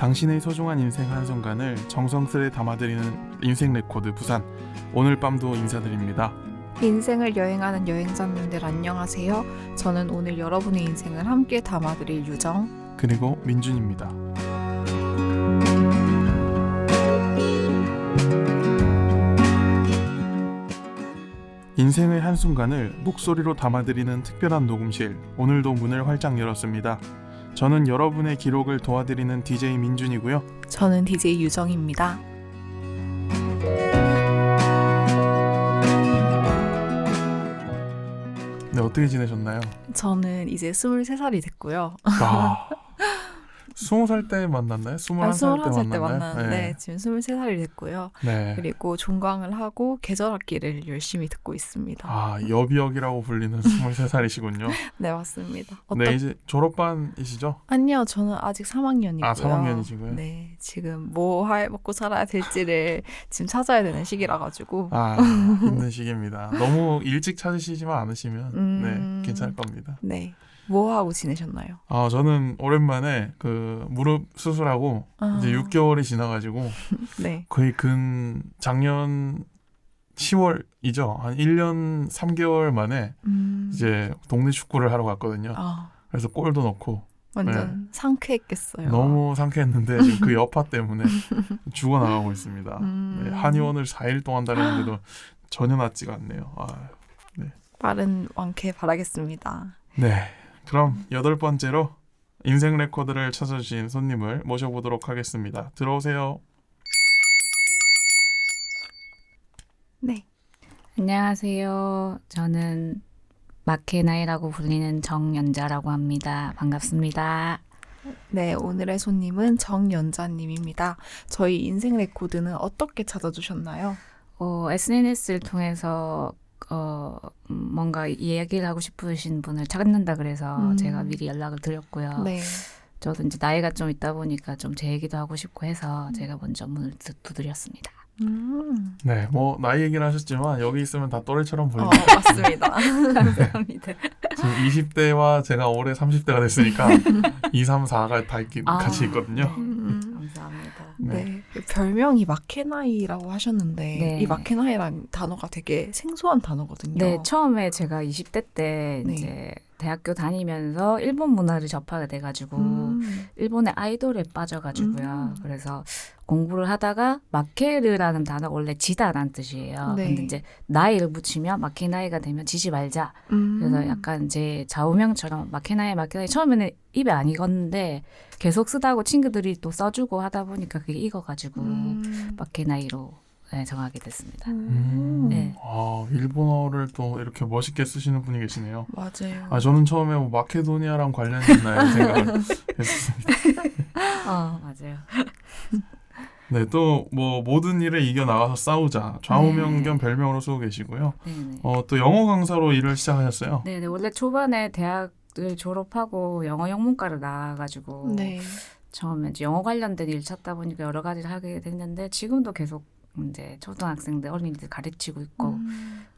당신의 소중한 인생 한순간을 정성스레 담아드리는 인생 레코드 부산. 오늘 밤도 인사드립니다. 인생을 여행하는 여행자님들 안녕하세요. 저는 오늘 여러분의 인생을 함께 담아드릴 유정 그리고 민준입니다. 인생의 한순간을 목소리로 담아드리는 특별한 녹음실, 오늘도 문을 활짝 열었습니다. 저는 여러분의 기록을 도와드리는 DJ 민준이고요. 저는 DJ 유정입니다. 네, 어떻게 지내셨나요? 저는 이제 23살이 됐고요. 아, 20살 때 만났나요? 21살 때 21살 때 만났나요? 만났는데 지금 23살이 됐고요. 네. 그리고 종강을 하고 계절학기를 열심히 듣고 있습니다. 아, 여비역이라고 불리는 23살이시군요. 네, 맞습니다. 네, 이제 졸업반이시죠? 아니요, 저는 아직 3학년이고요. 아, 3학년이시고요? 네, 지금 뭐 먹고 살아야 될지를 지금 찾아야 되는 시기라 가지고. 아, 힘든 시기입니다. 너무 일찍 찾으시지만 않으시면 네, 괜찮을 겁니다. 네. 뭐 하고 지내셨나요? 아, 저는 오랜만에 그 무릎 수술하고 이제 6개월이 지나가지고 네. 거의 작년 10월이죠. 한 1년 3개월 만에 이제 동네 축구를 하러 갔거든요. 그래서 골도 넣고 완전 상쾌했겠어요. 너무 상쾌했는데 지금 그 여파 때문에 죽어나가고 있습니다. 네, 한의원을 4일 동안 다녔는데도 전혀 낫지가 않네요. 아, 네. 빠른 완쾌 바라겠습니다. 네, 그럼 8번째로 인생 레코드를 찾아주신 손님을 모셔보도록 하겠습니다. 들어오세요. 네. 안녕하세요. 저는 마케나이라고 불리는 정연자라고 합니다. 반갑습니다. 네, 오늘의 손님은 정연자님입니다. 저희 인생 레코드는 어떻게 찾아주셨나요? SNS를 통해서 뭔가 이야기를 하고 싶으신 분을 찾는다 그래서 제가 미리 연락을 드렸고요. 네. 저도 이제 나이가 좀 있다 보니까 좀 제 얘기도 하고 싶고 해서 제가 먼저 문을 두드렸습니다. 네, 뭐 나이 얘기를 하셨지만 여기 있으면 다 또래처럼 보이죠. 맞습니다. 감사합니다. 지금 20대와 제가 올해 30대가 됐으니까 2, 3, 4가 다 같이 있거든요. 감사합니다. 네. 별명이 마케나이라고 하셨는데 네. 이 마케나이라는 단어가 되게 생소한 단어거든요. 네, 처음에 제가 20대 때 네. 이제 대학교 다니면서 일본 문화를 접하게 돼가지고 일본의 아이돌에 빠져가지고요. 그래서 공부를 하다가 마케르라는 단어가 원래 지다라는 뜻이에요. 네. 근데 이제 나이를 붙이면 마케나이가 되면 지지 말자. 그래서 약간 제 좌우명처럼 마케나이 처음에는 입에 안 익었는데 계속 쓰다고 친구들이 또 써주고 하다 보니까 그게 익어가지고 마케나이로 네, 정하게 됐습니다. 네. 아, 일본어를 또 이렇게 멋있게 쓰시는 분이 계시네요. 맞아요. 아, 저는 처음에 뭐 마케도니아랑 관련이 있나 생각을 했었습니다. 맞아요. 네, 또 뭐 모든 일에 이겨 나가서 싸우자. 좌우명 네. 겸 별명으로 쓰고 계시고요. 네네. 또 영어 강사로 일을 시작하셨어요. 네네. 원래 초반에 대학을 졸업하고 영어 영문과를 나와가지고 네. 처음에 이제 영어 관련된 일 찾다 보니까 여러 가지를 하게 됐는데 지금도 계속 이제 초등학생들 어린이들 가르치고 있고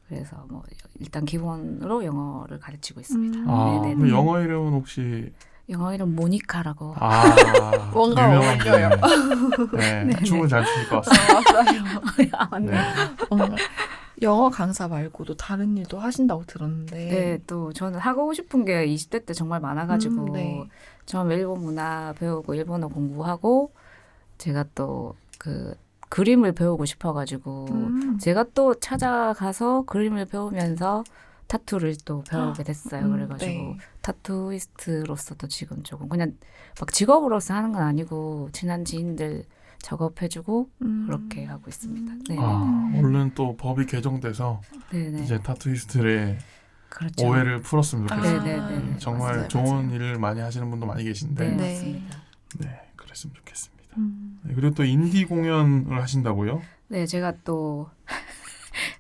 그래서 뭐 일단 기본으로 영어를 가르치고 있습니다. 아, 네네. 그럼 영어 이름은 혹시 영어 이름 모니카라고. 뭔가 유명한 어울려요. 분이에요. 네, 춤을 잘 추실 것 같습니다. 아, 맞네. 네. 영어 강사 말고도 다른 일도 하신다고 들었는데. 네, 또 저는 하고 싶은 게 20대 때 정말 많아가지고 네. 처음에 일본 문화 배우고 일본어 공부하고 제가 또 그 그림을 배우고 싶어가지고 제가 또 찾아가서 그림을 배우면서 타투를 또 배우게 됐어요. 그래가지고 네. 타투이스트로서도 지금 조금 그냥 막 직업으로서 하는 건 아니고 친한 지인들 작업해주고 그렇게 하고 있습니다. 네, 아, 얼른 또 법이 개정돼서 네네. 이제 타투이스트의 그렇죠. 오해를 풀었으면 좋겠습니다. 네네네. 정말 맞아요, 좋은 맞아요. 일을 많이 하시는 분도 많이 계신데 네, 네. 맞습니다. 네, 그랬으면 좋겠습니다. 네, 그리고 또 인디 공연을 하신다고요? 네, 제가 또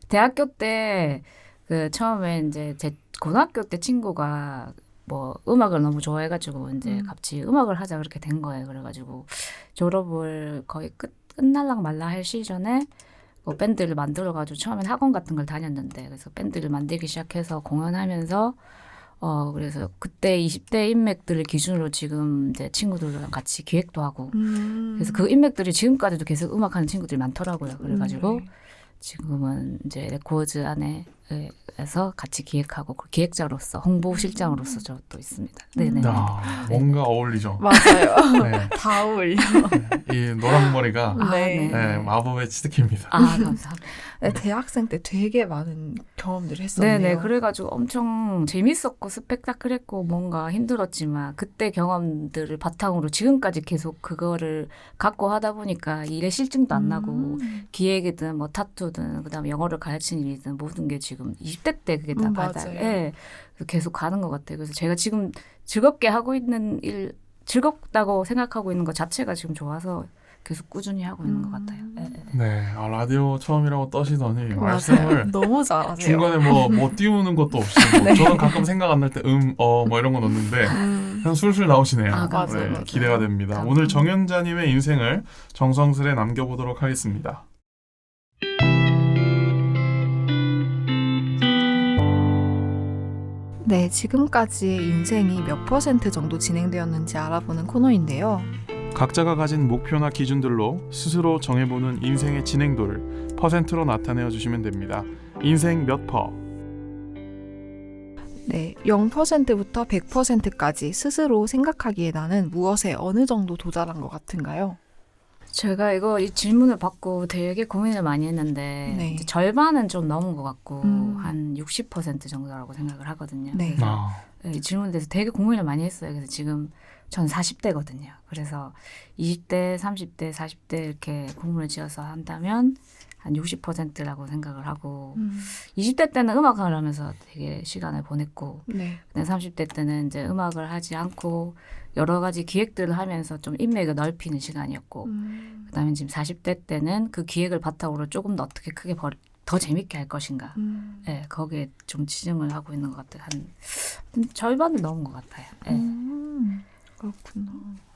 대학교 때 그 처음에 이제 제 고등학교 때 친구가 뭐 음악을 너무 좋아해가지고 이제 같이 음악을 하자 그렇게 된 거예요. 그래가지고 졸업을 거의 끝날랑 말라 할 시즌에 뭐 밴드를 만들어가지고 처음엔 학원 같은 걸 다녔는데 그래서 밴드를 만들기 시작해서 공연하면서 그래서 그때 20대 인맥들을 기준으로 지금 이제 친구들이랑 같이 기획도 하고 그래서 그 인맥들이 지금까지도 계속 음악하는 친구들이 많더라고요. 그래가지고 지금은 이제 레코드 안에서 같이 기획하고 그 기획자로서 홍보실장으로서 저도 있습니다. 네네. 뭔가 어울리죠. 맞아요. 네. 다 어울려. 네. 이 노랑머리가 네. 네, 마법의 치트키입니다. 감사합니다. 네, 대학생 때 되게 많은 경험들을 했었네요. 네네. 그래가지고 엄청 재밌었고 스펙타클했고 뭔가 힘들었지만 그때 경험들을 바탕으로 지금까지 계속 그거를 갖고 하다 보니까 일에 실증도 안 나고 기획이든 뭐 타투든 그다음에 영어를 가르치는 일이든 모든 게 지금 20대 때 그게 다 바닥에 계속 가는 것 같아요. 그래서 제가 지금 즐겁게 하고 있는 일, 즐겁다고 생각하고 있는 것 자체가 지금 좋아서 계속 꾸준히 하고 있는 것 같아요. 네, 라디오 처음이라고 떠시더니 말씀을 너무 잘하세요. 중간에 뭐 띄우는 것도 없이 저는 가끔 생각 안 날 때 뭐 이런 거 넣는데 그냥 술술 나오시네요. 맞아요. 기대가 됩니다. 감사합니다. 오늘 정연자님의 인생을 정성스레 남겨보도록 하겠습니다. 네, 지금까지 인생이 몇 % 정도 진행되었는지 알아보는 코너인데요. 각자가 가진 목표나 기준들로 스스로 정해보는 인생의 진행도를 퍼센트로 나타내어 주시면 됩니다. 인생 몇 퍼? 네, 0%부터 100%까지 스스로 생각하기에 나는 무엇에 어느 정도 도달한 것 같은가요? 제가 이 질문을 받고 되게 고민을 많이 했는데 네. 이제 절반은 좀 넘은 것 같고 한 60% 정도라고 생각을 하거든요. 네. 이 질문에 대해서 되게 고민을 많이 했어요. 그래서 지금 전 40대거든요. 그래서 20대, 30대, 40대 이렇게 공문을 지어서 한다면 한 60%라고 생각을 하고 20대 때는 음악을 하면서 되게 시간을 보냈고 네. 근데 30대 때는 이제 음악을 하지 않고 여러 가지 기획들을 하면서 좀 인맥을 넓히는 시간이었고 그다음에 지금 40대 때는 그 기획을 바탕으로 조금 더 어떻게 크게 더 재밌게 할 것인가 네, 거기에 좀 치중을 하고 있는 것 같아요. 한 절반을 넘은 것 같아요. 네. 그렇구나.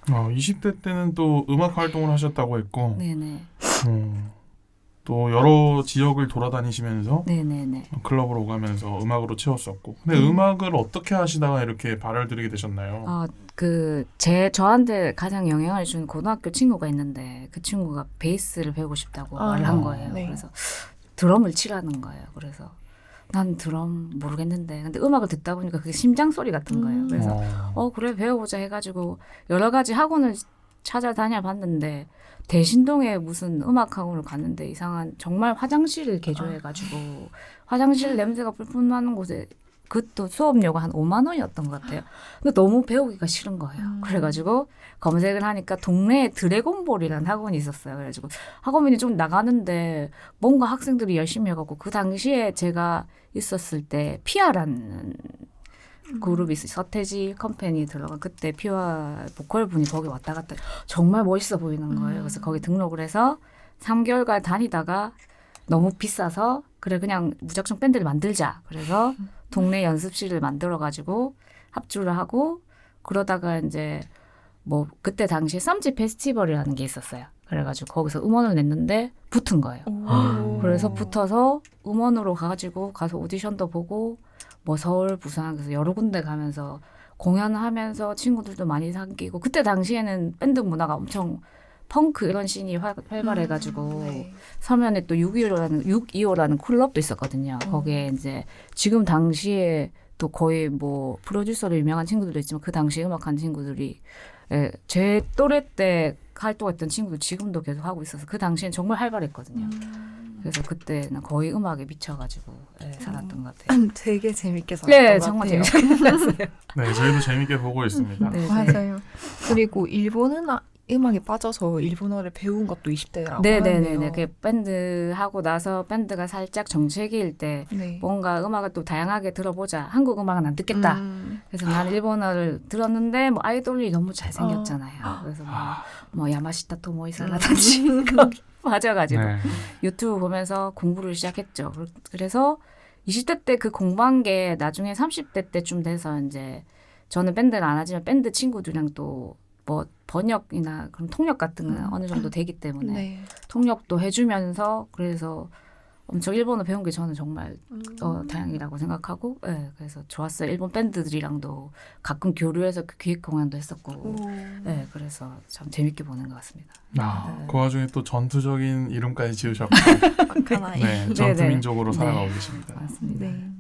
20대 때는 또 음악 활동을 하셨다고 했고 네네. 또 여러 지역을 돌아다니시면서 네네네. 클럽으로 오가면서 음악으로 채웠었고 근데 음악을 어떻게 하시다가 이렇게 발을 들이게 되셨나요? 저한테 가장 영향을 준 고등학교 친구가 있는데 그 친구가 베이스를 배우고 싶다고 말을 한 거예요. 네. 그래서 드럼을 치라는 거예요. 그래서 난 드럼 모르겠는데 근데 음악을 듣다 보니까 그게 심장 소리 같은 거예요. 그래서 그래 배워보자 해가지고 여러 가지 학원을 찾아다녀 봤는데 대신동에 무슨 음악 학원을 갔는데 이상한 정말 화장실을 개조해가지고 화장실 냄새가 뿔뿔 나는 곳에 그것도 수업료가 한 5만 원이었던 것 같아요. 근데 너무 배우기가 싫은 거예요. 그래가지고 검색을 하니까 동네에 드래곤볼이라는 학원이 있었어요. 그래가지고 학원이 좀 나가는데 뭔가 학생들이 열심히 해갖고 그 당시에 제가 있었을 때 피아라는 그룹이 서태지 컴퍼니 들어간 그때 피아 보컬 분이 거기 왔다 갔다 정말 멋있어 보이는 거예요. 그래서 거기 등록을 해서 3개월간 다니다가 너무 비싸서 그래 그냥 무작정 밴드를 만들자. 그래서 동네 연습실을 만들어가지고 합주를 하고 그러다가 이제 뭐 그때 당시에 쌈지 페스티벌이라는 게 있었어요. 그래가지고 거기서 음원을 냈는데 붙은 거예요. 그래서 붙어서 음원으로 가가지고 가서 오디션도 보고 뭐 서울, 부산 그래서 여러 군데 가면서 공연하면서 친구들도 많이 사귀고 그때 당시에는 밴드 문화가 엄청 펑크 이런 씬이 활발해가지고 네. 서면에 또 625라는 클럽도 있었거든요. 거기에 이제 지금 당시에 또 거의 뭐 프로듀서로 유명한 친구들도 있지만 그 당시에 음악하는 친구들이 제 또래 때 활동했던 친구들 지금도 계속 하고 있어서 그 당시엔 정말 활발했거든요. 그래서 그때는 거의 음악에 미쳐가지고 살았던 것 같아요. 되게 재밌게 살았던 네, 것 정말 같아요. 재밌게 살았어요. 네, 저희도 재밌게 보고 있습니다. 네, 맞아요. 그리고 음악에 빠져서 일본어를 배운 것도 20대라고 네네네. 하네요. 그 밴드 하고 나서 밴드가 살짝 정체기일 때 네. 뭔가 음악을 또 다양하게 들어보자. 한국 음악은 안 듣겠다. 그래서 난 일본어를 들었는데 뭐 아이돌이 너무 잘생겼잖아요. 그래서 뭐 야마시타 토모이사라든지 거기 빠져가지고 네. 유튜브 보면서 공부를 시작했죠. 그래서 20대 때 그 공부한 게 나중에 30대 때쯤 돼서 이제 저는 밴드를 안 하지만 밴드 친구들이랑 또 뭐 번역이나 그런 통역 같은 건 어느 정도 되기 때문에 네. 통역도 해주면서 그래서 엄청 일본어 배운 게 저는 정말 다행이라고 생각하고, 네, 그래서 좋았어요. 일본 밴드들이랑도 가끔 교류해서 그 기획 공연도 했었고, 네, 그래서 참 재밌게 보는 것 같습니다. 네. 그 와중에 또 전투적인 이름까지 지으셨고, 네, 전투민족으로 살아가고 계십니다. 맞습니다. 네.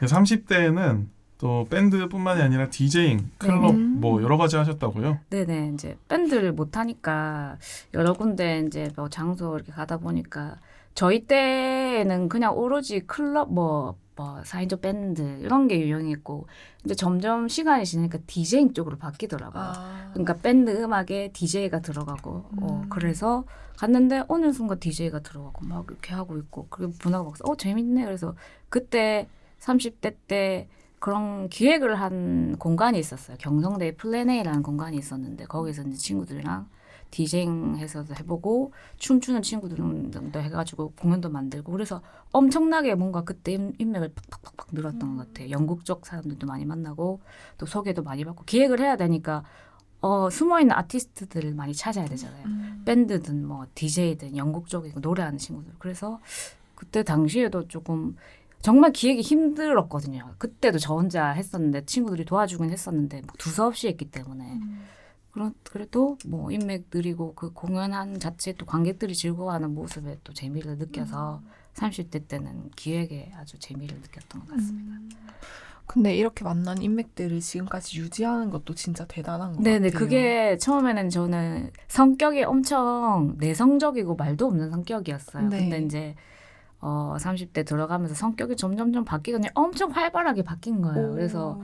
30대에는 또 밴드뿐만이 아니라 디제잉, 클럽 뭐 여러 가지 하셨다고요? 네네, 이제 밴드를 못 하니까 여러 군데 이제 뭐 장소 이렇게 가다 보니까 저희 때는 그냥 오로지 클럽 뭐 4인조 밴드 이런 게 유행했고 이제 점점 시간이 지나니까 디제잉 쪽으로 바뀌더라고요. 그러니까 밴드 음악에 DJ가 들어가고 그래서 갔는데 어느 순간 DJ가 들어가고 막 이렇게 하고 있고 그리고 문화가 막 재밌네. 그래서 그때 30대 때 그런 기획을 한 공간이 있었어요. 경성대에 플랜 A라는 공간이 있었는데 거기서 이제 친구들이랑 디제잉 해서도 해보고 춤추는 친구들도 해가지고 공연도 만들고 그래서 엄청나게 뭔가 그때 인맥을 팍팍팍 늘었던 것 같아요. 영국 쪽 사람들도 많이 만나고 또 소개도 많이 받고 기획을 해야 되니까 숨어있는 아티스트들을 많이 찾아야 되잖아요. 밴드든 뭐 DJ든 영국 쪽에 노래하는 친구들. 그래서 그때 당시에도 조금 정말 기획이 힘들었거든요. 그때도 저 혼자 했었는데 친구들이 도와주긴 했었는데 뭐 두서없이 했기 때문에 그래도 뭐 인맥 느리고 그 공연한 자체 또 관객들이 즐거워하는 모습에 또 재미를 느껴서 30대 때는 기획에 아주 재미를 느꼈던 것 같습니다. 근데 이렇게 만난 인맥들을 지금까지 유지하는 것도 진짜 대단한 것 네네, 같아요. 그게 처음에는 저는 성격이 엄청 내성적이고 말도 없는 성격이었어요. 네. 근데 이제 30대 들어가면서 성격이 점점점 바뀌더니 엄청 활발하게 바뀐 거예요. 그래서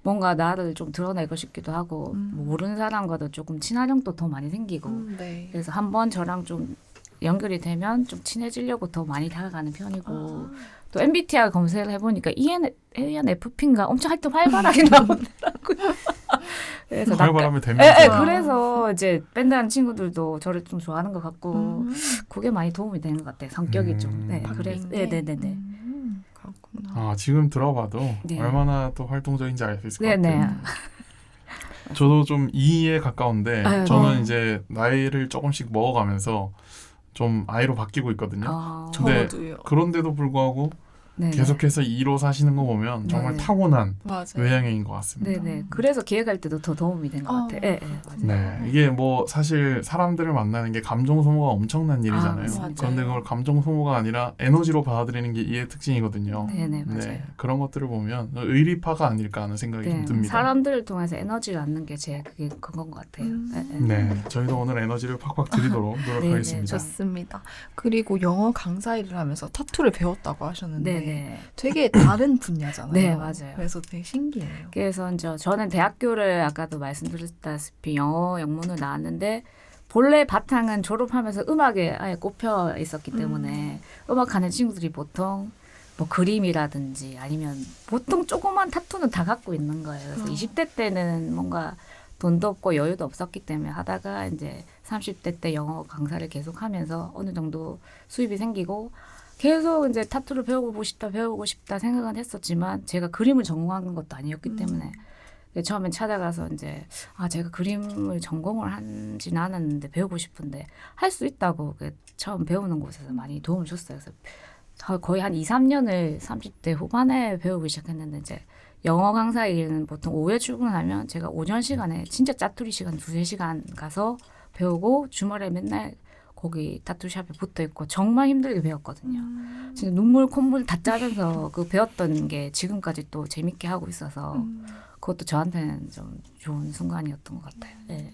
뭔가 나를 좀 드러내고 싶기도 하고 뭐 모르는 사람과도 조금 친화력도 더 많이 생기고 네. 그래서 한번 저랑 좀 연결이 되면 좀 친해지려고 더 많이 다가가는 편이고 또 MBTI 검색을 해보니까 ENFP인가 엄청 하여튼 활발하게 나오더라고요. 그래서 활발하면 됩니다. 그래서 이제 밴드하는 친구들도 저를 좀 좋아하는 것 같고 그게 많이 도움이 되는 것 같아요. 성격이 좀. 네, 그래서 네네네. 그렇구나. 지금 들어봐도 네. 얼마나 또 활동적인지 알 수 있을 것 네네. 같아요. 저도 좀 E에 가까운데 저는 이제 나이를 조금씩 먹어가면서 좀 I로 바뀌고 있거든요. 근데 저도요. 그런데도 불구하고 네네. 계속해서 E로 사시는 거 보면 정말 네네. 타고난 맞아요. 외향형인 것 같습니다. 네네. 그래서 기획할 때도 더 도움이 된 것 같아요. 네, 맞아요. 네, 이게 뭐 사실 사람들을 만나는 게 감정 소모가 엄청난 일이잖아요. 맞아요. 그런데 그걸 감정 소모가 아니라 에너지로 받아들이는 게 이의 특징이거든요. 네네, 맞아요. 네, 그런 것들을 보면 의리파가 아닐까 하는 생각이 좀 듭니다. 사람들을 통해서 에너지를 얻는 게 그게 그건 것 같아요. 네, 저희도 오늘 에너지를 팍팍 드리도록 노력하겠습니다. 좋습니다. 그리고 영어 강사 일을 하면서 타투를 배웠다고 하셨는데 네네. 되게 다른 분야잖아요. 네, 맞아요. 그래서 되게 신기해요. 그래서 이제 저는 대학교를 아까도 말씀드렸다시피 영어 영문을 나왔는데 본래 바탕은 졸업하면서 음악에 아예 꼽혀 있었기 때문에 음악하는 친구들이 보통 뭐 그림이라든지 아니면 보통 조그만 타투는 다 갖고 있는 거예요. 그래서 20대 때는 뭔가 돈도 없고 여유도 없었기 때문에 하다가 이제 30대 때 영어 강사를 계속 하면서 어느 정도 수입이 생기고 계속 이제 타투를 배우고 싶다 생각은 했었지만 제가 그림을 전공한 것도 아니었기 때문에 처음엔 찾아가서 이제 제가 그림을 전공을 하지는 않았는데 배우고 싶은데 할 수 있다고 처음 배우는 곳에서 많이 도움을 줬어요. 그래서 거의 한 2, 3년을 30대 후반에 배우기 시작했는데 이제 영어 강사 일은 보통 오후에 출근하면 제가 오전 시간에 진짜 짜투리 시간 2-3시간 가서 배우고 주말에 맨날 거기 타투샵에 붙어 있고 정말 힘들게 배웠거든요. 진짜 눈물 콧물 다 짜면서 그 배웠던 게 지금까지 또 재밌게 하고 있어서 그것도 저한테는 좀 좋은 순간이었던 것 같아요. 네.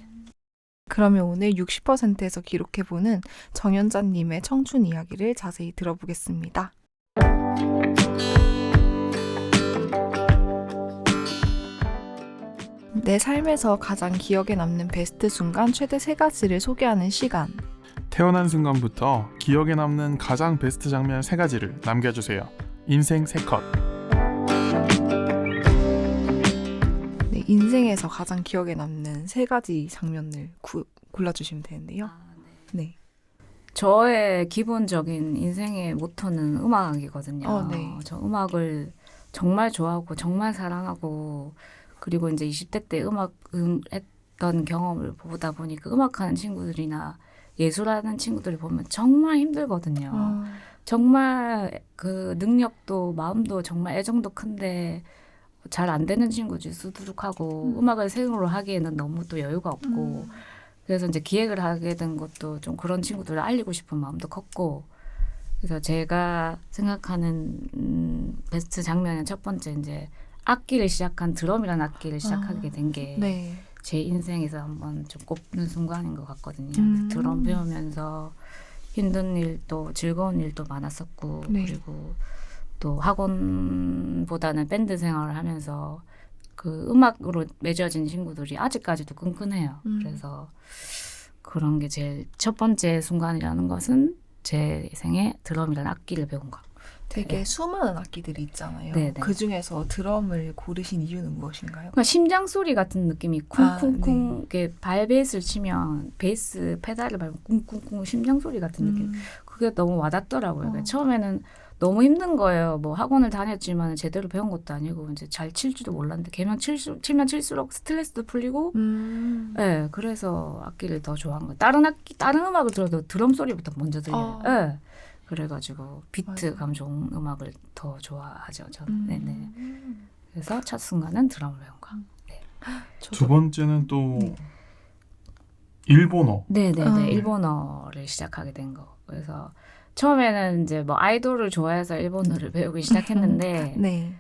그러면 오늘 60%에서 기록해보는 정연자님의 청춘 이야기를 자세히 들어보겠습니다. 내 삶에서 가장 기억에 남는 베스트 순간 최대 3가지를 소개하는 시간. 태어난 순간부터 기억에 남는 가장 베스트 장면 3가지를 남겨주세요. 인생 3컷. 네, 인생에서 가장 기억에 남는 3가지 장면을 골라주시면 되는데요. 네. 저의 기본적인 인생의 모토는 음악이거든요. 네. 저 음악을 정말 좋아하고 정말 사랑하고 그리고 이제 20대 때 했던 경험을 보다 보니까 음악하는 친구들이나 예술하는 친구들을 보면 정말 힘들거든요. 정말 그 능력도 마음도 정말 애정도 큰데 잘 안 되는 친구지 수두룩하고 음악을 생으로 하기에는 너무 또 여유가 없고 그래서 이제 기획을 하게 된 것도 좀 그런 친구들을 알리고 싶은 마음도 컸고 그래서 제가 생각하는 베스트 장면은 첫 번째 이제 악기를 시작한 드럼이라는 악기를 시작하게 된 게 제 네. 인생에서 한번 좀 꼽는 순간인 것 같거든요. 드럼 배우면서 힘든 일도 즐거운 일도 많았었고 네. 그리고 또 학원보다는 밴드 생활을 하면서 그 음악으로 맺어진 친구들이 아직까지도 끈끈해요. 그래서 그런 게 제일 첫 번째 순간이라는 것은 제 생에 드럼이라는 악기를 배운 것. 되게 네. 수많은 악기들이 있잖아요. 네네. 그 중에서 드럼을 고르신 이유는 무엇인가요? 그러니까 심장 소리 같은 느낌이 쿵쿵쿵 이게 발 베이스를 치면 베이스 페달을 밟으면 쿵쿵쿵 심장 소리 같은 느낌. 그게 너무 와닿더라고요. 그러니까 처음에는 너무 힘든 거예요. 뭐 학원을 다녔지만 제대로 배운 것도 아니고 이제 잘 칠 줄도 몰랐는데 걔만 치면 칠수록 스트레스도 풀리고 네, 그래서 악기를 더 좋아한 거예요. 다른 음악을 들어도 드럼 소리부터 먼저 들려요. 네. 그래가지고 비트감 좋은 음악을 더 좋아하죠. 저는. 네네. 그래서 첫 순간은 드럼을 배운 거. 네. 두 번째는 또 일본어. 네네네. 일본어를 시작하게 된 거. 그래서 처음에는 이제 뭐 아이돌을 좋아해서 일본어를 배우기 시작했는데 네.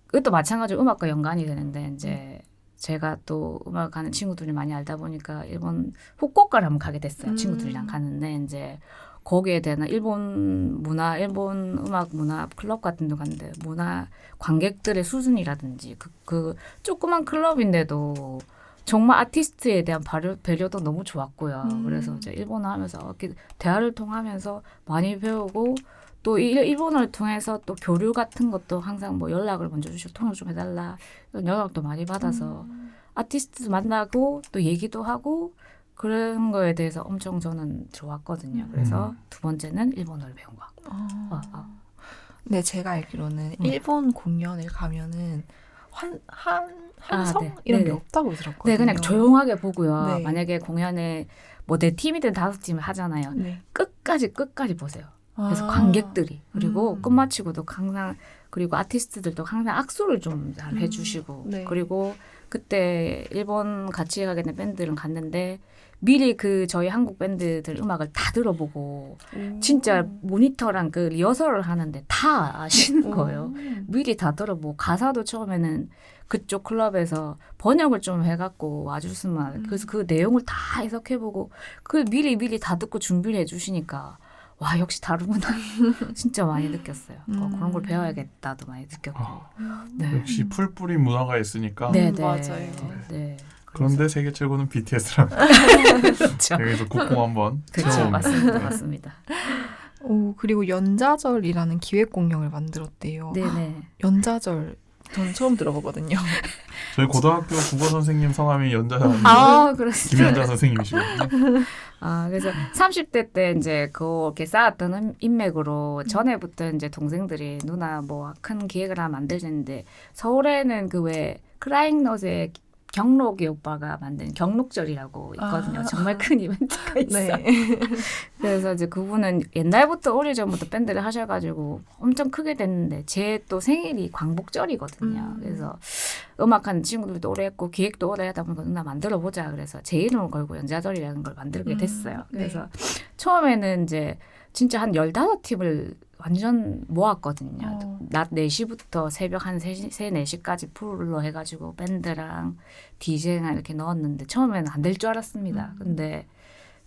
그것도 마찬가지로 음악과 연관이 되는데 이제 제가 또 음악하는 친구들이 많이 알다 보니까 일본 후쿠오카를 한번 가게 됐어요. 친구들이랑 갔는데 이제 거기에 대한 일본 문화, 일본 음악 문화 클럽 같은 데 갔는데 문화 관객들의 수준이라든지 그 조그만 클럽인데도 정말 아티스트에 대한 배려도 너무 좋았고요. 그래서 이제 일본어 하면서 이렇게 대화를 통하면서 많이 배우고 또 일본어를 통해서 또 교류 같은 것도 항상 뭐 연락을 먼저 주시고 통역 좀 해달라 이런 연락도 많이 받아서 아티스트도 만나고 또 얘기도 하고 그런 거에 대해서 엄청 저는 좋았거든요. 그래서 두 번째는 일본어를 배운 거. 네, 제가 알기로는 일본 공연을 가면은 환성 네. 이런 게 네네. 없다고 들었거든요. 네, 그냥 조용하게 보고요. 네. 만약에 공연에 뭐 내 팀이든 5팀 하잖아요. 네. 끝까지 보세요. 그래서 관객들이 그리고 끝마치고도 항상 그리고 아티스트들도 항상 악수를 좀 잘 해주시고 네. 그리고 그때 일본 같이 가게 된 밴드를 갔는데 미리 그 저희 한국 밴드들 음악을 다 들어보고 진짜 모니터랑 그 리허설을 하는데 다 아시는 거예요. 미리 다 들어보고 가사도 처음에는 그쪽 클럽에서 번역을 좀 해갖고 와줬으면 그래서 그 내용을 다 해석해보고 그 미리 다 듣고 준비를 해주시니까 와 역시 다르구나 진짜 많이 느꼈어요. 그런 걸 배워야겠다도 많이 느꼈고. 네. 역시 풀뿌리 문화가 있으니까. 네, 맞아요. 네. 그런데 세계 최고는 BTS라는 그렇죠. 여기서 국뽕 한번 그렇죠. 채워봅니다. 맞습니다. 그리고 연자절이라는 기획 공연을 만들었대요. 네네. 연자절 저는 처음 들어보거든요. 저희 고등학교 국어 선생님 성함이 연자자인데 그렇습니다. 김연자 선생님이시거든요. 그래서 30대 때 이제 그렇게 쌓았던 인맥으로 전에부터 이제 동생들이 누나 뭐 큰 기획을 하나 만들었는데 서울에는 그 왜 크라잉넛의 경록이 오빠가 만든 경록절이라고 있거든요. 정말 큰 이벤트가 있어요. 네. 그래서 이제 그분은 옛날부터 오래전부터 밴드를 하셔가지고 엄청 크게 됐는데 제 또 생일이 광복절이거든요. 그래서 음악하는 친구들도 오래 했고 기획도 오래 하다 보니까 누나 만들어보자. 그래서 제 이름을 걸고 연자절이라는 걸 만들게 됐어요. 그래서 처음에는 이제 진짜 한 15팀을 완전 모았거든요. 낮 4시부터 새벽 한 3, 4시까지 풀로 해가지고 밴드랑 DJ랑 이렇게 넣었는데 처음에는 안 될 줄 알았습니다. 근데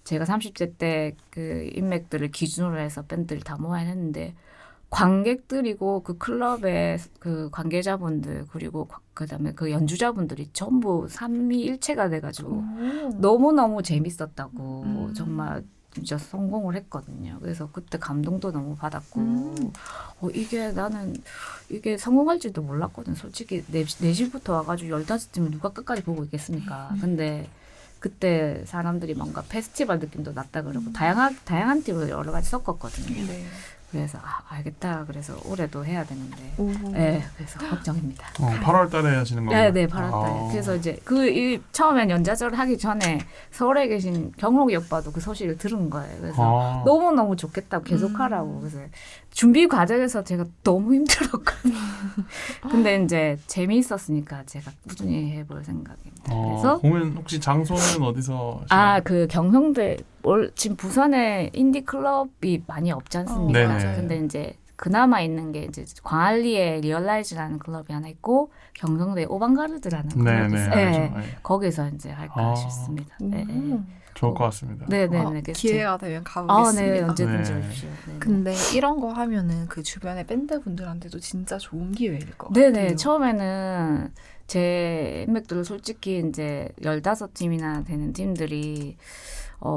제가 30대 때 그 인맥들을 기준으로 해서 밴드를 다 모아야 했는데 관객들이고 그 클럽의 그 관계자분들 그리고 그다음에 그 연주자분들이 전부 삼위일체가 돼가지고 너무너무 재밌었다고 정말 진짜 성공을 했거든요. 그래서 그때 감동도 너무 받았고 나는 이게 성공할지도 몰랐거든. 솔직히 4시부터 와가지고 15팀을 누가 끝까지 보고 있겠습니까? 근데 그때 사람들이 뭔가 페스티벌 느낌도 났다 그러고 다양한 팀을 여러 가지 섞었거든요. 네. 그래서 알겠다. 그래서 올해도 해야 되는데. 오. 네, 그래서 걱정입니다. 8월 달에 하시는 건가요? 네, 8월 달에. 그래서 이제 처음엔 연자절 하기 전에 서울에 계신 경록이 오빠도 그 소식을 들은 거예요. 그래서 너무너무 좋겠다고 계속 하라고. 그래서 준비 과정에서 제가 너무 힘들었거든요. 근데 이제 재미있었으니까 제가 꾸준히 해볼 생각입니다. 그래서 공연 혹시 장소는 어디서 하시나요? 그 경성대 지금 부산에 인디 클럽이 많이 없지 않습니까? 네네. 근데 이제 그나마 있는 게 이제 광안리에 리얼라이즈라는 클럽이 하나 있고 경성대 오방가르드라는 클럽이 있어요. 네. 거기서 이제 할까 싶습니다. 네. 좋을 것 같습니다. 네네네. 기회가 되면 가보겠습니다. 네, 언제든지 네. 오십시오. 네네. 근데 이런 거 하면은 그 주변의 밴드분들한테도 진짜 좋은 기회일 것 같아요. 네네. 처음에는 제 인맥들도 솔직히 이제 15팀이나 되는 팀들이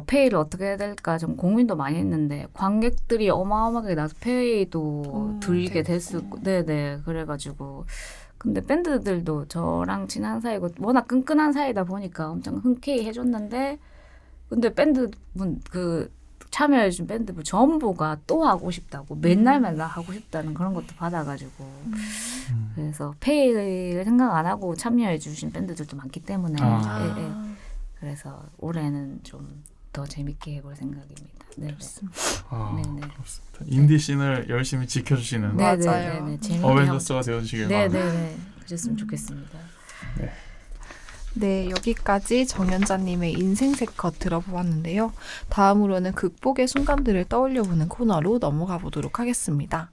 페이를 어떻게 해야 될까 좀 고민도 많이 했는데 관객들이 어마어마하게 나서 페이도 들게 됐고 네네 그래가지고 근데 밴드들도 저랑 친한 사이고 워낙 끈끈한 사이다 보니까 엄청 흔쾌히 해줬는데 근데 밴드분 참여해준 밴드분 전부가 또 하고 싶다고 맨날 하고 싶다는 그런 것도 받아가지고 그래서 페이를 생각 안 하고 참여해주신 밴드들도 많기 때문에 예. 그래서 올해는 좀 더 재밌게 해볼 생각입니다. 네. 좋습니다. 네네. 그렇습니다. 인디 씬을 열심히 지켜주시는 맞아요. 어벤져스가 되어주시길 바랍니다. 네네네. 그랬으면 좋겠습니다. 네, 여기까지 정연자님의 인생 세컷 들어보았는데요. 다음으로는 극복의 순간들을 떠올려보는 코너로 넘어가 보도록 하겠습니다.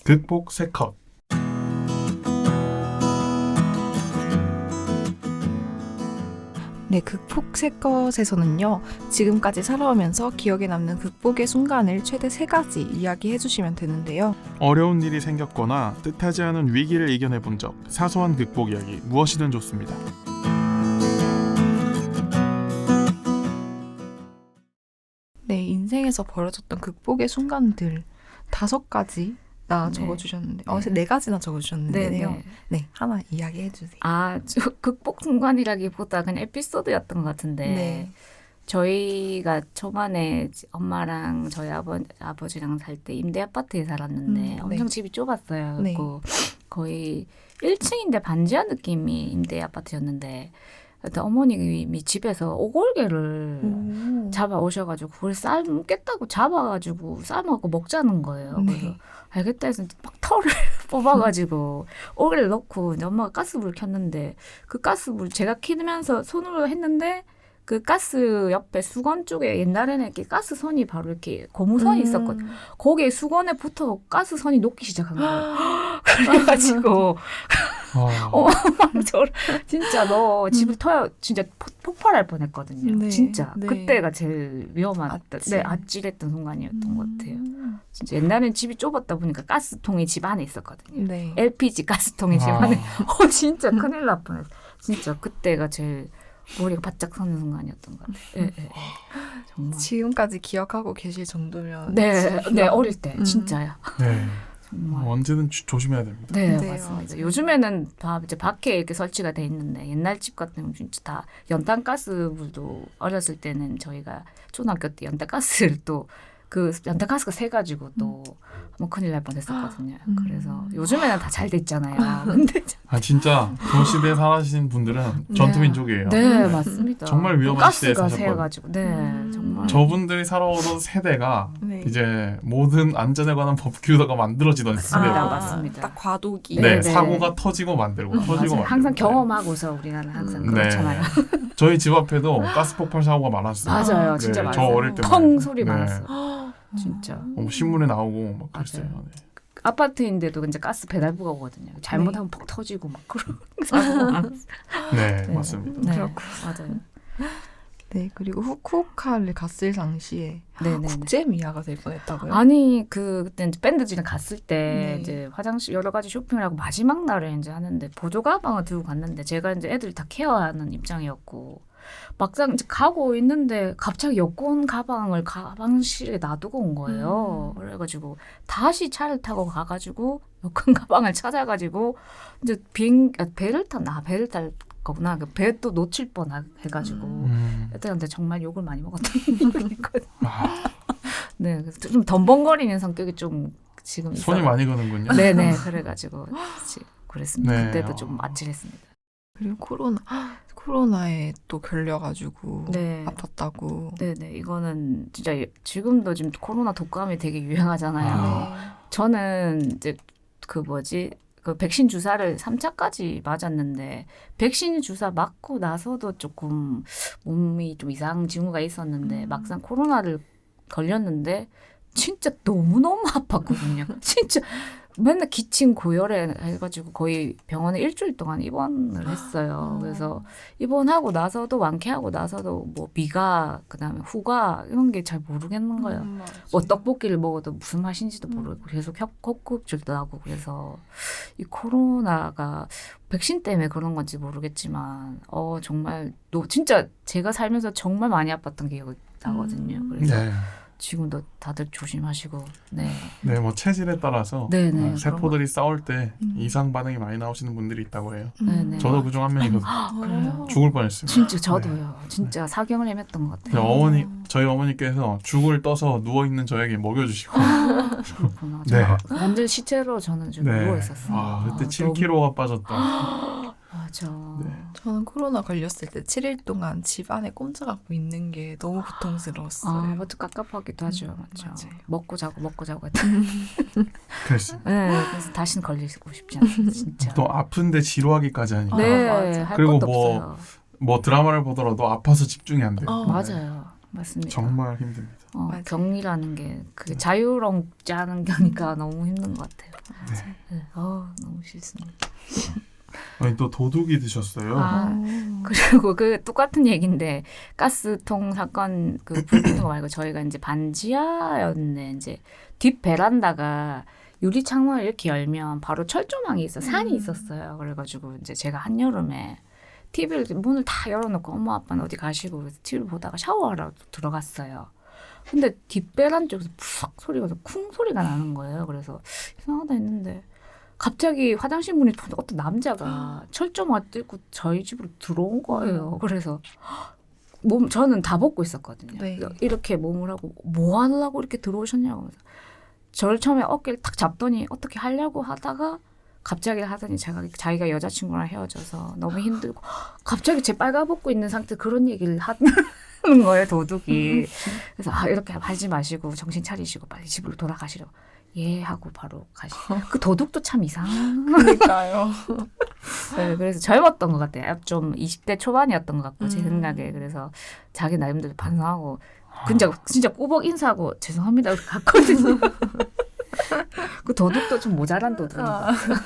극복 3컷. 네, 극복 세컷에서는요. 지금까지 살아오면서 기억에 남는 극복의 순간을 최대 3가지 이야기해 주시면 되는데요. 어려운 일이 생겼거나 뜻하지 않은 위기를 이겨내본 적, 사소한 극복 이야기 무엇이든 좋습니다. 네, 인생에서 벌어졌던 극복의 순간들 5가지 적어주셨는데 4가지나 적어주셨는데요. 네, 하나 이야기해 주세요. 극복 순간이라기보다 그냥 에피소드였던 것 같은데 네. 저희가 초반에 엄마랑 저희 아버지랑 살 때 임대 아파트에 살았는데 엄청 집이 좁았어요. 네. 그리고 거의 1층인데 반지하 느낌이 임대 아파트였는데 어머님이 집에서 오골개를 잡아오셔가지고 그걸 삶겠다고 잡아가지고 삶아갖고 먹자는 거예요. 네. 그래서 알겠다 해서 막 털을 뽑아가지고 오골개를 넣고 이제 엄마가 가스불을 켰는데 그 가스불 제가 키면서 손으로 했는데 그 가스 옆에 수건 쪽에 옛날에는 이렇게 가스선이 바로 이렇게 고무선이 있었거든요. 거기에 수건에 붙어 가스선이 녹기 시작한 거예요. 그래가지고 진짜 너 집을 터야 진짜 폭발할 뻔했거든요. 네, 진짜 네. 그때가 제일 위험한 아찔했던 순간이었던 것 같아요. 진짜 옛날엔 집이 좁았다 보니까 가스통이 집 안에 있었거든요. 네. LPG 가스통이 집 안에 진짜 큰일 날 뻔했어. 진짜 그때가 제일 머리가 바짝 서는 순간이었던 것 같아요. 네. 정말. 지금까지 기억하고 계실 정도면 네, 어릴 때 진짜요. 네. 정말. 언제든 조심해야 됩니다. 네, 네, 맞습니다. 맞아요. 요즘에는 다 이제 밖에 이렇게 설치가 돼 있는데 옛날 집 같은 경우는 진짜 다 연탄가스불도 어렸을 때는 저희가 초등학교 때 연탄가스를 또 그 연탄가스가 새가지고 또 한번 큰일 날 뻔했었거든요. 그래서 요즘에는 다 잘 됐잖아요. 근데 진짜 그 시대에 살아신 분들은 전투민족이에요. 네, 맞습니다. 정말 위험한 시대에 가스가 사셨거든요. 새가지고 정말. 저분들이 살아오던 세대가 네. 이제 모든 안전에 관한 법규가 만들어지던 시대예요. 맞습니다. 딱 과도기. 네, 네. 사고가 터지고 만들고 터지고 맞아요. 만들고. 항상 경험하고서 우리나라는 항상 네. 그렇잖아요. 저희 집 앞에도 가스 폭발 사고가 많았어요. 맞아요, 진짜 네, 많았어요. 저 어릴 때 펑 소리 네. 많았어요. 진짜. 신문에 나오고 막 그랬어요. 맞아요. 네. 아파트인데도 이제 가스 배달부가 오거든요. 잘못하면 퍽 터지고 막 그런 사고가 많았어요. 네, 네. 맞습니다. 네, 그렇구나. 맞아요. 네, 그리고 후쿠오카를 갔을 당시에 네네. 국제 미아가 될 뻔했다고요? 아니 그때 이제 밴드지랑 갔을 때 네. 이제 화장실 여러 가지 쇼핑을 하고 마지막 날에 이제 하는데 보조 가방을 들고 갔는데 제가 이제 애들 다 케어하는 입장이었고 막상 이제 가고 있는데 갑자기 여권 가방을 가방실에 놔두고 온 거예요. 그래가지고 다시 차를 타고 가가지고 여권 가방을 찾아가지고 이제 배를 탈 거구나. 배 또 놓칠 뻔 해가지고 애들한테 정말 욕을 많이 먹었던 기억이 있거든요. 네, 그래서 좀 덤벙거리는 성격이 좀 지금 손이 있어요. 많이 가는군요. 네네, 그래가지고 그랬습니다. 네. 그때도 좀 아찔했습니다. 그리고 코로나에 또 걸려가지고 네. 아팠다고. 네네, 이거는 진짜 지금도 지금 코로나 독감이 되게 유행하잖아요. 아. 저는 이제 그 백신 주사를 3차까지 맞았는데 백신 주사 맞고 나서도 조금 몸이 좀 이상 징후가 있었는데 막상 코로나를 걸렸는데 진짜 너무너무 아팠거든요. 진짜 맨날 기침 고열에 해가지고 거의 병원에 일주일 동안 입원을 했어요. 그래서 입원하고 나서도 완쾌하고 나서도 뭐 미각 그다음에 후각 이런 게 잘 모르겠는 거예요. 뭐 떡볶이를 먹어도 무슨 맛인지도 모르고 계속 헛구역질도 나고 그래서 이 코로나가 백신 때문에 그런 건지 모르겠지만 정말 진짜 제가 살면서 정말 많이 아팠던 기억이 나거든요. 그래서 네. 지금도 다들 조심하시고 네. 네, 뭐 체질에 따라서 네네, 세포들이 싸울 때 이상 반응이 많이 나오시는 분들이 있다고 해요. 네네. 저도 그중 한 명이거든요. 그래요. 죽을 뻔했습니다. 진짜 저도요. 진짜 사경을 헤맸던 것 네, 같아요. 저희 어머니께서 죽을 떠서 누워 있는 저에게 먹여주시고. 그렇구나. 네. 완전 시체로 저는 좀 누워 있었어요. 아, 그때 7kg가 빠졌다. 맞아. 네. 저는 코로나 걸렸을 때 7일 동안 집 안에 꼼짝하고 있는 게 너무 고통스러웠어요. 맞아, 깝깝하기도 하죠. 맞죠. 맞아요. 먹고 자고 그랬습니다. 네, 그래서 다시는 걸리고 싶지 않아요. 진짜. 또 아픈데 지루하기까지 하니까. 네, 맞아. 할 그리고 것도 뭐 없어요. 뭐 드라마를 보더라도 아파서 집중이 안 돼요. 맞아요. 맞습니다. 정말 힘듭니다. 맞아요. 격리라는 게 그게 자유롭지 않은 거니까 너무 힘든 것 같아요. 네. 너무 싫습니다. 아니 또 도둑이 드셨어요. 그리고 그 똑같은 얘기인데 가스통 사건 그 불붙은 거 말고 저희가 이제 반지하였네. 이제 뒷 베란다가 유리 창문을 이렇게 열면 바로 철조망이 있어 산이 있었어요. 그래가지고 이제 제가 한여름에 TV를 문을 다 열어놓고 엄마 아빠는 어디 가시고 TV를 보다가 샤워하러 들어갔어요. 근데 뒷베란 쪽에서 푹 소리가 쿵 소리가 나는 거예요. 그래서 이상하다 했는데 갑자기 화장실 문이 어떤 남자가 철조망을 뚫고 저희 집으로 들어온 거예요. 그래서 저는 다 벗고 있었거든요. 네. 이렇게 몸을 하고 뭐 하려고 이렇게 들어오셨냐고. 저를 처음에 어깨를 탁 잡더니 어떻게 하려고 하다가 갑자기 하더니 자기가 여자친구랑 헤어져서 너무 힘들고 갑자기 제 빨가벗고 있는 상태 그런 얘기를 하는 거예요. 도둑이. 그래서 이렇게 하지 마시고 정신 차리시고 빨리 집으로 돌아가시라고. 예 하고 바로 가시고 그 도둑도 참 그러니까요. 네, 그래서 젊었던 것 같아요. 좀 20대 초반이었던 것 같고 제 생각에. 그래서 자기 나름대로 반성하고 진짜 꾸벅 인사하고 죄송합니다 이렇게 갔거든요. 그 도둑도 좀 모자란 도둑인 것 같아요.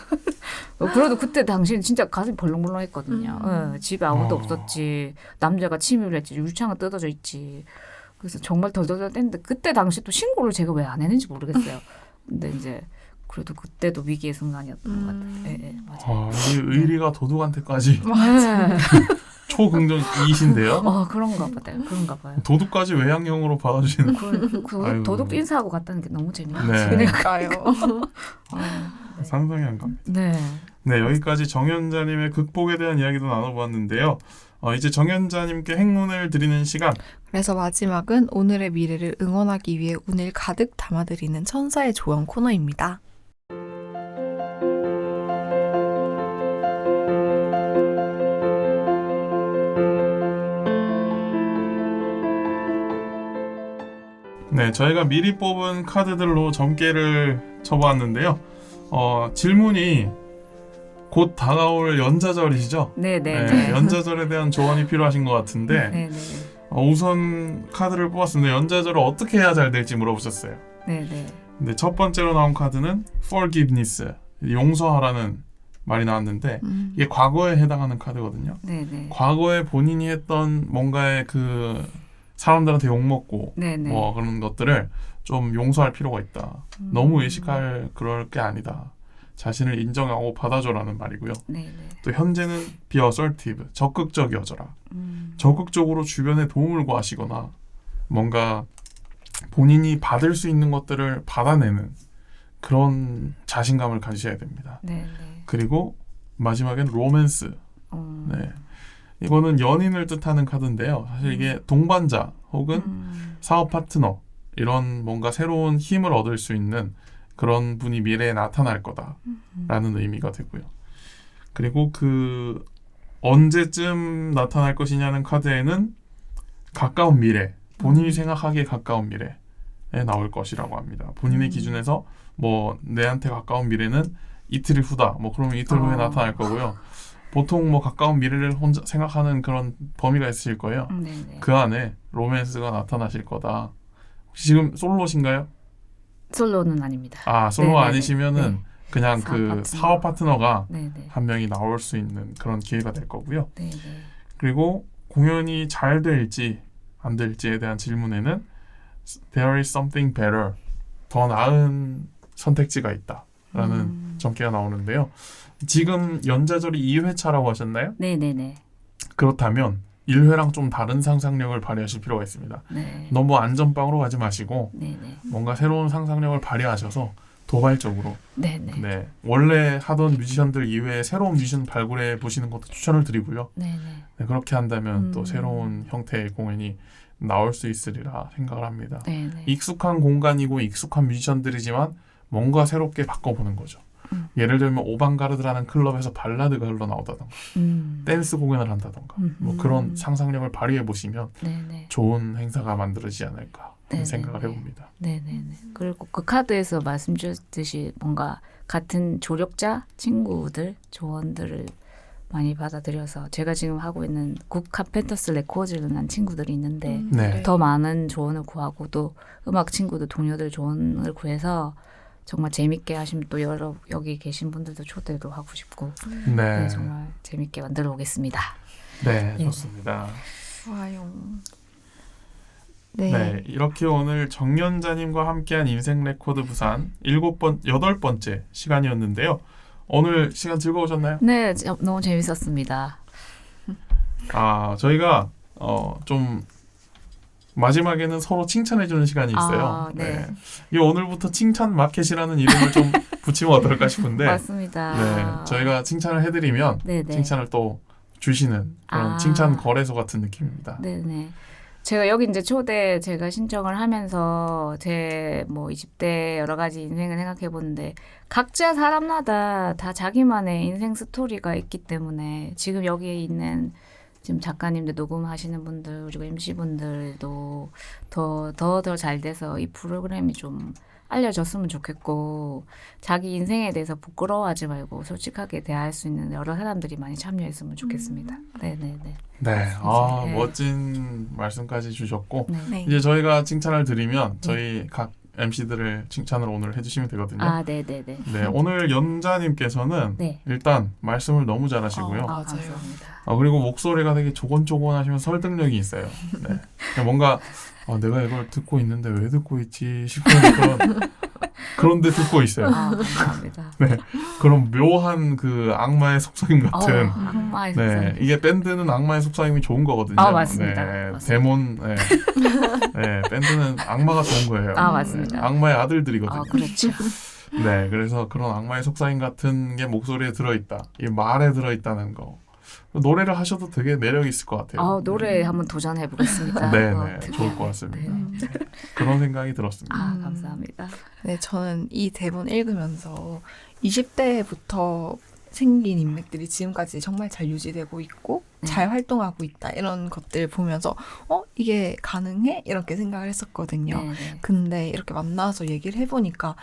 그래도 그때 당시엔 진짜 가슴이 벌렁벌렁했거든요. 네, 집에 아무도 없었지. 남자가 침입을 했지. 유리창은 뜯어져 있지. 그래서 정말 덜덜덜 뗐는데 그때 당시 또 신고를 제가 왜 안 했는지 모르겠어요. 근데 이제 그래도 그때도 위기의 순간이었던 것 같아요. 네, 맞아요. 이 의리가 도둑한테까지 맞아요. 초긍정이신데요. 그런가 봐요. 도둑까지 외향형으로 받아주시는. 아이고. 도둑도 인사하고 갔다는 게 너무 재밌어요. 네. 그러니까요. 상상이 안 갑니다. 네. 네, 여기까지 정연자님의 극복에 대한 이야기도 나눠보았는데요. 이제 정연자님께 행운을 드리는 시간. 그래서 마지막은 오늘의 미래를 응원하기 위해 운을 가득 담아드리는 천사의 조언 코너입니다. 네, 저희가 미리 뽑은 카드들로 점괘를 쳐보았는데요. 질문이 곧 다가올 연자절이시죠? 네네. 연자절에 대한 조언이 필요하신 것 같은데 네네. 우선 카드를 뽑았습니다. 연자절을 어떻게 해야 잘 될지 물어보셨어요. 네네. 근데 첫 번째로 나온 카드는 forgiveness, 용서하라는 말이 나왔는데 이게 과거에 해당하는 카드거든요. 네네. 과거에 본인이 했던 뭔가의 그 사람들한테 욕먹고 네네. 뭐 그런 것들을 좀 용서할 필요가 있다. 너무 의식할 그럴 게 아니다. 자신을 인정하고 받아줘라는 말이고요. 네네. 또 현재는 be assertive, 적극적이어져라. 적극적으로 주변에 도움을 구하시거나 뭔가 본인이 받을 수 있는 것들을 받아내는 그런 자신감을 가지셔야 됩니다. 네네. 그리고 마지막엔 로맨스. 네. 이거는 연인을 뜻하는 카드인데요. 사실 이게 동반자 혹은 사업 파트너 이런 뭔가 새로운 힘을 얻을 수 있는 그런 분이 미래에 나타날 거다라는 의미가 되고요. 그리고 그 언제쯤 나타날 것이냐는 카드에는 가까운 미래, 본인이 생각하기에 가까운 미래에 나올 것이라고 합니다. 본인의 기준에서 뭐 내한테 가까운 미래는 이틀 후다. 뭐 그러면 이틀 후에 나타날 거고요. 보통 뭐 가까운 미래를 혼자 생각하는 그런 범위가 있으실 거예요. 네네. 그 안에 로맨스가 나타나실 거다. 혹시 지금 솔로신가요? 솔로는 아닙니다. 아, 솔로 네네네. 아니시면은 네. 그냥 사업 그 파트너. 사업 파트너가 네네. 한 명이 나올 수 있는 그런 기회가 될 거고요. 네네. 그리고 공연이 잘 될지 안 될지에 대한 질문에는 There is something better. 더 나은 선택지가 있다라는 전개가 나오는데요. 지금 연자절이 2회차라고 하셨나요? 네네네. 그렇다면 1회랑 좀 다른 상상력을 발휘하실 필요가 있습니다. 네. 너무 안전빵으로 가지 마시고 네네. 뭔가 새로운 상상력을 발휘하셔서 도발적으로 네네. 네, 원래 하던 뮤지션들 이외에 새로운 뮤지션 발굴해 보시는 것도 추천을 드리고요. 네네. 네, 그렇게 한다면 또 새로운 형태의 공연이 나올 수 있으리라 생각을 합니다. 네네. 익숙한 공간이고 익숙한 뮤지션들이지만 뭔가 새롭게 바꿔보는 거죠. 예를 들면 오방가르드라는 클럽에서 발라드가 흘러나오다던가 댄스 공연을 한다던가 뭐 그런 상상력을 발휘해 보시면 네네. 좋은 행사가 만들어지지 않을까 네네네. 생각을 해봅니다. 네네네. 그리고 그 카드에서 말씀 주셨듯이 뭔가 같은 조력자 친구들 조언들을 많이 받아들여서 제가 지금 하고 있는 굿 카펜터스 레코즈라는 친구들이 있는데 네. 더 많은 조언을 구하고 또 음악 친구들 동료들 조언을 구해서 정말 재밌게 하시면 또 여러 여기 계신 분들도 초대도 하고 싶고 네, 네, 정말 재밌게 만들어 오겠습니다. 네, 네. 좋습니다. 좋아요. 네, 이렇게 오늘 정연자님과 함께한 인생 레코드 부산 8번째 시간이었는데요. 오늘 시간 즐거우셨나요? 네, 너무 재밌었습니다. 아, 저희가 좀 마지막에는 서로 칭찬해주는 시간이 있어요. 아, 네. 이 오늘부터 칭찬 마켓이라는 이름을 좀 붙이면 어떨까 싶은데, 맞습니다. 네, 저희가 칭찬을 해드리면 네네. 칭찬을 또 주시는 그런 아. 칭찬 거래소 같은 느낌입니다. 네네. 제가 여기 이제 초대 제가 신청을 하면서 제 뭐 20대 여러 가지 인생을 생각해 보는데 각자 사람마다 다 자기만의 인생 스토리가 있기 때문에 지금 여기에 있는 지금 작가님들 녹음하시는 분들 그리고 MC분들도 더 잘 돼서 이 프로그램이 좀 알려졌으면 좋겠고 자기 인생에 대해서 부끄러워하지 말고 솔직하게 대할 수 있는 여러 사람들이 많이 참여했으면 좋겠습니다. 네네네. 네, 아, 네. 멋진 말씀까지 주셨고, 네. 네. 이제 저희가 칭찬을 드리면 저희 각 MC들을 칭찬을 오늘 해주시면 되거든요. 아, 네네네. 네, 오늘 연자님께서는 네. 일단 말씀을 너무 잘하시고요. 맞아요. 감사합니다. 그리고 목소리가 되게 조곤조곤하시면 설득력이 있어요. 네. 그냥 뭔가 내가 이걸 듣고 있는데 왜 듣고 있지 싶은 그런데 듣고 있어요. 아, 감사합니다. 네, 그런 묘한 그 악마의 속삭임 같은. 악마의 네, 속삭임. 이게 밴드는 악마의 속삭임이 좋은 거거든요. 아, 맞습니다. 네, 맞습니다. 데몬, 네. 네, 밴드는 악마가 좋은 거예요. 아, 맞습니다. 네, 악마의 아들들이거든요. 아, 그렇죠. 네, 그래서 그런 악마의 속삭임 같은 게 목소리에 들어있다, 이 말에 들어있다는 거. 노래를 하셔도 되게 매력이 있을 것 같아요. 아, 노래 한번 도전해 보겠습니다. 네, 네, 좋을 것 같습니다. 네, 그런 생각이 들었습니다. 아, 감사합니다. 네, 저는 이 대본 읽으면서 20대부터 생긴 인맥들이 지금까지 정말 잘 유지되고 있고 잘 활동하고 있다 이런 것들 보면서 이게 가능해? 이렇게 생각을 했었거든요. 네, 네. 근데 이렇게 만나서 얘기를 해보니까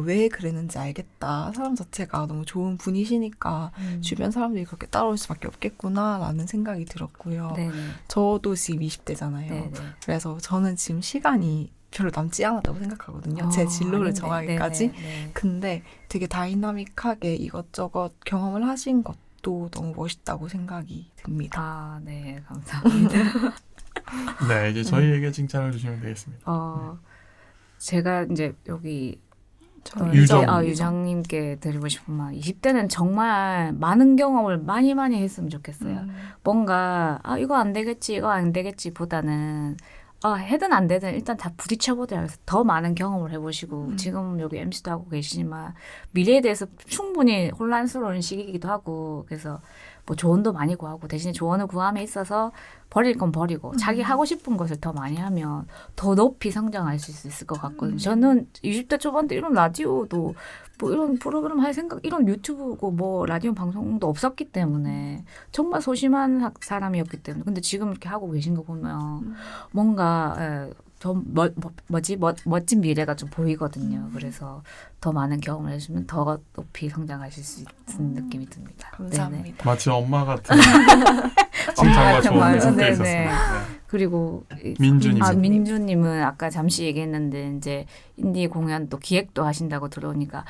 왜 그랬는지 알겠다. 사람 자체가 너무 좋은 분이시니까 주변 사람들이 그렇게 따라올 수밖에 없겠구나라는 생각이 들었고요. 네, 네. 저도 지금 20대잖아요. 네, 네. 그래서 저는 지금 시간이 별로 남지 않았다고 생각하거든요. 제 진로를 아닌데. 정하기까지. 네, 네. 근데 되게 다이나믹하게 이것저것 경험을 하신 것도 너무 멋있다고 생각이 듭니다. 아, 네, 감사합니다. 네, 이제 저희에게 칭찬을 주시면 되겠습니다. 제가 이제 여기 유정. 유정님께 드리고 싶은 말 20대는 정말 많은 경험을 많이 했으면 좋겠어요. 뭔가 이거 안 되겠지 이거 안 되겠지 보다는 해든 안 되든 일단 다 부딪혀보자. 그래서 더 많은 경험을 해보시고 지금 여기 MC도 하고 계시지만 미래에 대해서 충분히 혼란스러운 시기이기도 하고 그래서 뭐 조언도 많이 구하고 대신에 조언을 구함에 있어서 버릴 건 버리고 자기 하고 싶은 것을 더 많이 하면 더 높이 성장할 수 있을 것 같거든요. 저는 20대 초반 때 이런 라디오도 뭐 이런 프로그램 할 생각, 이런 유튜브고 뭐 라디오 방송도 없었기 때문에 정말 소심한 사람이었기 때문에 근데 지금 이렇게 하고 계신 거 보면 뭔가 좀 멋진 미래가 좀 보이거든요. 그래서 더 많은 경험을 해주면 더 높이 성장하실 수 있는 느낌이 듭니다. 감사합니다. 네네. 마치 엄마 같은 칭찬과 조언이 섞여 네네. 있었습니다. 네. 그리고 민주님. 민주님은 아까 잠시 얘기했는데 이제 인디 공연 또 기획도 하신다고 들어오니까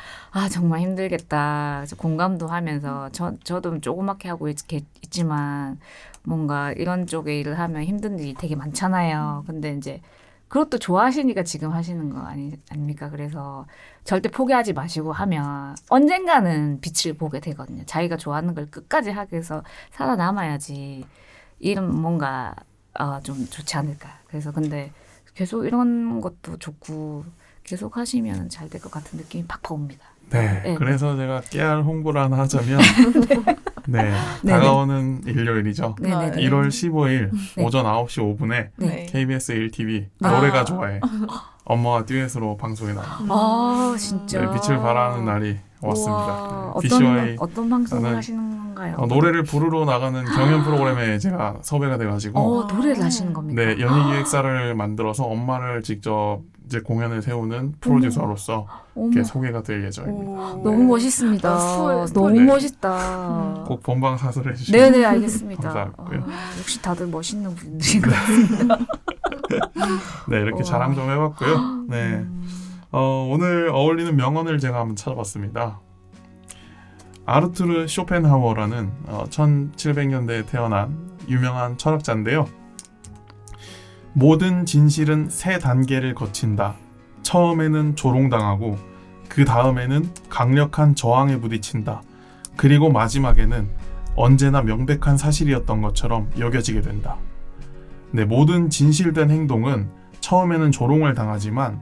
정말 힘들겠다. 그래서 공감도 하면서 저도 조그맣게 하고 있지만 뭔가 이런 쪽에 일을 하면 힘든 일이 되게 많잖아요. 근데 이제 그것도 좋아하시니까 지금 하시는 거 아닙니까? 그래서 절대 포기하지 마시고 하면 언젠가는 빛을 보게 되거든요. 자기가 좋아하는 걸 끝까지 하기 위해서 살아남아야지 이런 뭔가 좀 좋지 않을까. 그래서 근데 계속 이런 것도 좋고 계속 하시면 잘 될 것 같은 느낌이 팍팍 옵니다. 네, 네. 그래서 제가 깨알 홍보를 하나 하자면 네, 네네. 다가오는 일요일이죠. 네네. 1월 15일 네. 오전 9시 5분에 네. KBS 1TV 아. 노래가 좋아해 엄마와 듀엣으로 방송이 나옵니다. 진짜. 네, 빛을 발하는 날이 왔습니다. 우와, 네, BCY 어떤 방송을 저는, 하시는 건가요? 노래를 부르러 나가는 경연 프로그램에 제가 섭외가 돼가지고 노래를 하시는 겁니까? 네, 연예기획사를 만들어서 엄마를 직접 이제 공연을 세우는 프로듀서로서 이렇게 어머, 소개가 될 예정입니다. 너무 멋있습니다. 스토리. 너무 네. 멋있다. 꼭 본방사수를 해주시면 네네 알겠습니다. 감사하고요. 역시 다들 멋있는 분들인 것 같습니다. 네, 이렇게 우와. 자랑 좀 해봤고요. 네, 오늘 어울리는 명언을 제가 한번 찾아봤습니다. 아르투르 쇼펜하워라는 1700년대에 태어난 유명한 철학자인데요. 모든 진실은 세 단계를 거친다. 처음에는 조롱당하고 그 다음에는 강력한 저항에 부딪힌다. 그리고 마지막에는 언제나 명백한 사실이었던 것처럼 여겨지게 된다. 네, 모든 진실된 행동은 처음에는 조롱을 당하지만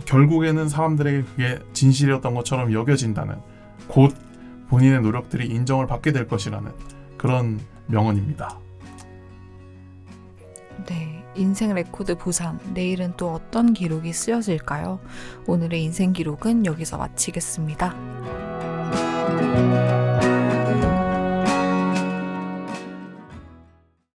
결국에는 사람들에게 그게 진실이었던 것처럼 여겨진다는, 곧 본인의 노력들이 인정을 받게 될 것이라는 그런 명언입니다. 네, 인생 레코드 보상. 내일은 또 어떤 기록이 쓰여질까요? 오늘의 인생 기록은 여기서 마치겠습니다.